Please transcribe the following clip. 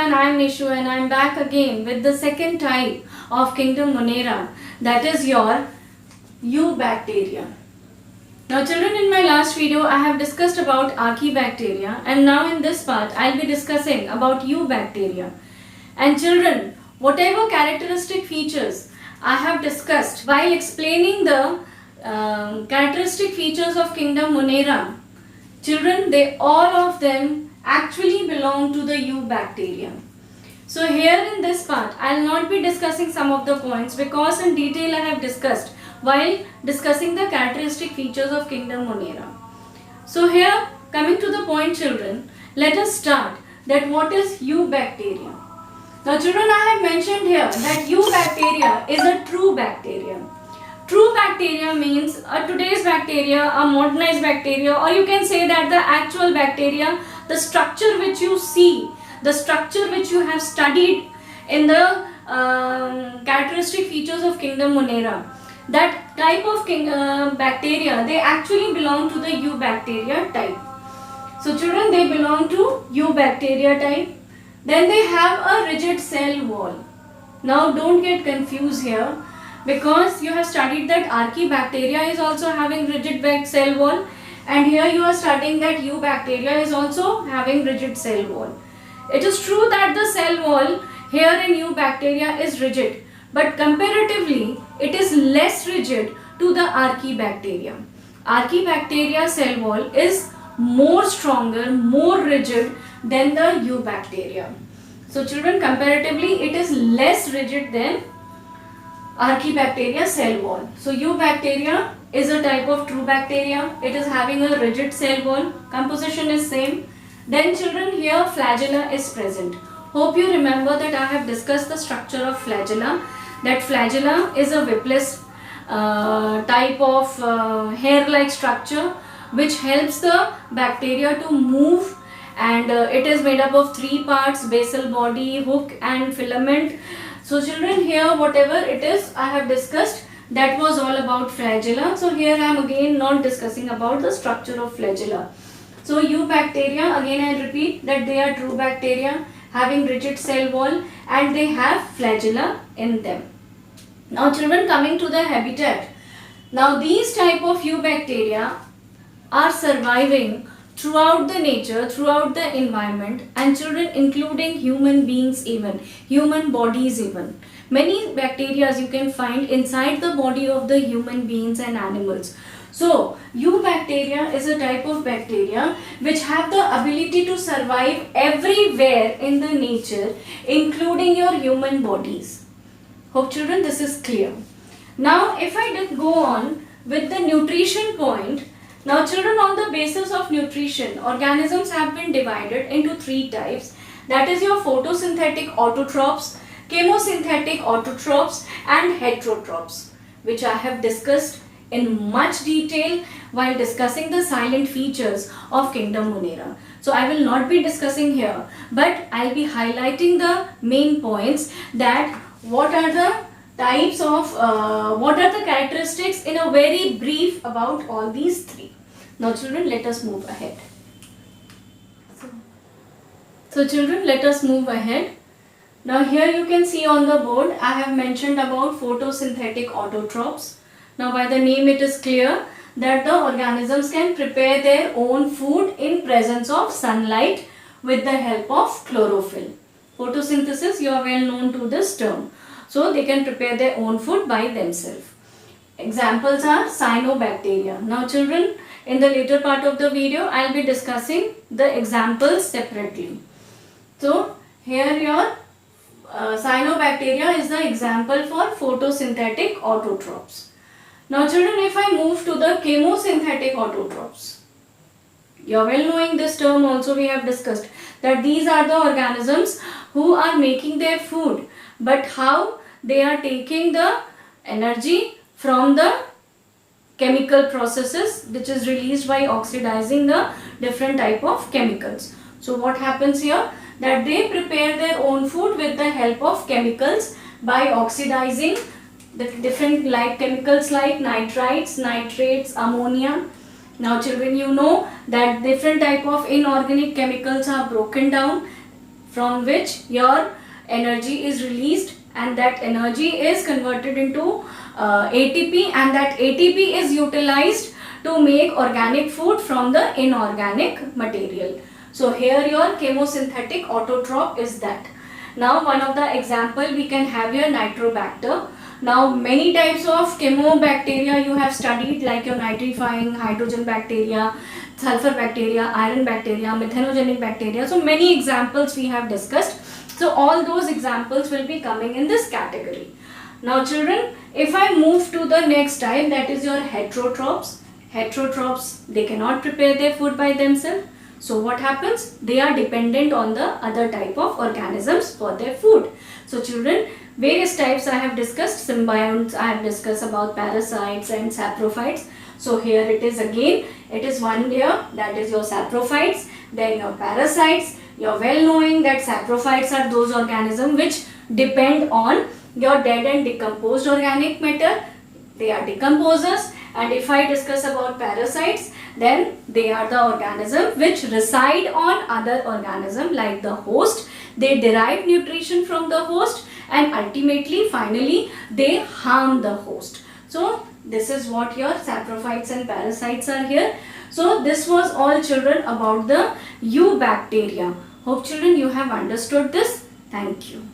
everyone, I am Nishu and I am back again with the second type of Kingdom Monera, that is your eubacteria. Now children, in my last video I have discussed about Archaebacteria, and now in this part I will be discussing about eubacteria. And children, whatever characteristic features I have discussed while explaining the characteristic features of Kingdom Monera, children, they all of them actually belong to the eubacteria. So here in this part, I will not be discussing some of the points because in detail I have discussed while discussing the characteristic features of Kingdom Monera. So here, coming to the point children, let us start that what is eubacteria. Now children, I have mentioned here that eubacteria is a true bacteria. True bacteria means today's bacteria, a modernized bacteria, or you can say that the actual bacteria, the structure which you see, the structure which you have studied in the characteristic features of Kingdom Monera, that type of bacteria, they actually belong to the eubacteria type. So children, they belong to eubacteria type. Then they have a rigid cell wall. Now don't get confused here, because you have studied that Archaebacteria is also having rigid cell wall, and here you are studying that eubacteria is also having rigid cell wall. It is true that the cell wall here in eubacteria is rigid, but comparatively it is less rigid to the Archaebacteria. Archaebacteria cell wall is more stronger, more rigid than the eubacteria. So children, comparatively it is less rigid than Archaebacteria cell wall. So eubacteria is a type of true bacteria. It is having a rigid cell wall. Composition is same. Then children, here flagella is present. Hope you remember that I have discussed the structure of flagella. That flagella is a whipless type of hair-like structure which helps the bacteria to move, and it is made up of three parts: basal body, hook and filament. So children, here whatever it is I have discussed, that was all about flagella. So here I am again not discussing about the structure of flagella. So eubacteria, again I repeat that they are true bacteria having rigid cell wall and they have flagella in them. Now children, coming to the habitat. Now these type of eubacteria are surviving throughout the nature, throughout the environment, and children, including human beings even, human bodies even. Many bacteria you can find inside the body of the human beings and animals. So eubacteria is a type of bacteria which have the ability to survive everywhere in the nature, including your human bodies. Hope children this is clear. Now if I go on with the nutrition point. Now children, on the basis of nutrition, organisms have been divided into three types. That is your photosynthetic autotrophs, chemosynthetic autotrophs and heterotrophs, which I have discussed in much detail while discussing the silent features of Kingdom Monera. So I will not be discussing here, but I will be highlighting the main points, that what are the types of, what are the characteristics in a very brief about all these three. Now children, let us move ahead. So children, let us move ahead. Now here you can see on the board I have mentioned about photosynthetic autotrophs. Now by the name it is clear that the organisms can prepare their own food in presence of sunlight with the help of chlorophyll. Photosynthesis, you are well known to this term. So they can prepare their own food by themselves. Examples are cyanobacteria. Now children, in the later part of the video I will be discussing the examples separately. So here your cyanobacteria is the example for photosynthetic autotrophs. Now children, if I move to the chemosynthetic autotrophs, you are well knowing this term also, we have discussed that these are the organisms who are making their food, but how they are taking the energy from the chemical processes which is released by oxidizing the different type of chemicals. So what happens here, that they prepare their own food with the help of chemicals by oxidizing the different like chemicals like nitrites, nitrates, ammonia. Now children, you know that different type of inorganic chemicals are broken down from which your energy is released, and that energy is converted into ATP, and that ATP is utilized to make organic food from the inorganic material. So here your chemosynthetic autotroph is that. Now one of the example we can have your Nitrobacter. Now many types of chemobacteria you have studied, like your nitrifying hydrogen bacteria, sulfur bacteria, iron bacteria, methanogenic bacteria. So many examples we have discussed. So all those examples will be coming in this category. Now children, if I move to the next type, that is your heterotrophs. Heterotrophs, they cannot prepare their food by themselves. So what happens? They are dependent on the other type of organisms for their food. So children, various types I have discussed. Symbionts, I have discussed about parasites and saprophytes. So here it is again. It is one layer, that is your saprophytes, then your parasites. You're well knowing that saprophytes are those organisms which depend on your dead and decomposed organic matter. They are decomposers. And if I discuss about parasites, then they are the organisms which reside on other organisms like the host. They derive nutrition from the host, and ultimately, finally, they harm the host. So this is what your saprophytes and parasites are here. So this was all children about the eubacteria. Hope children you have understood this. Thank you.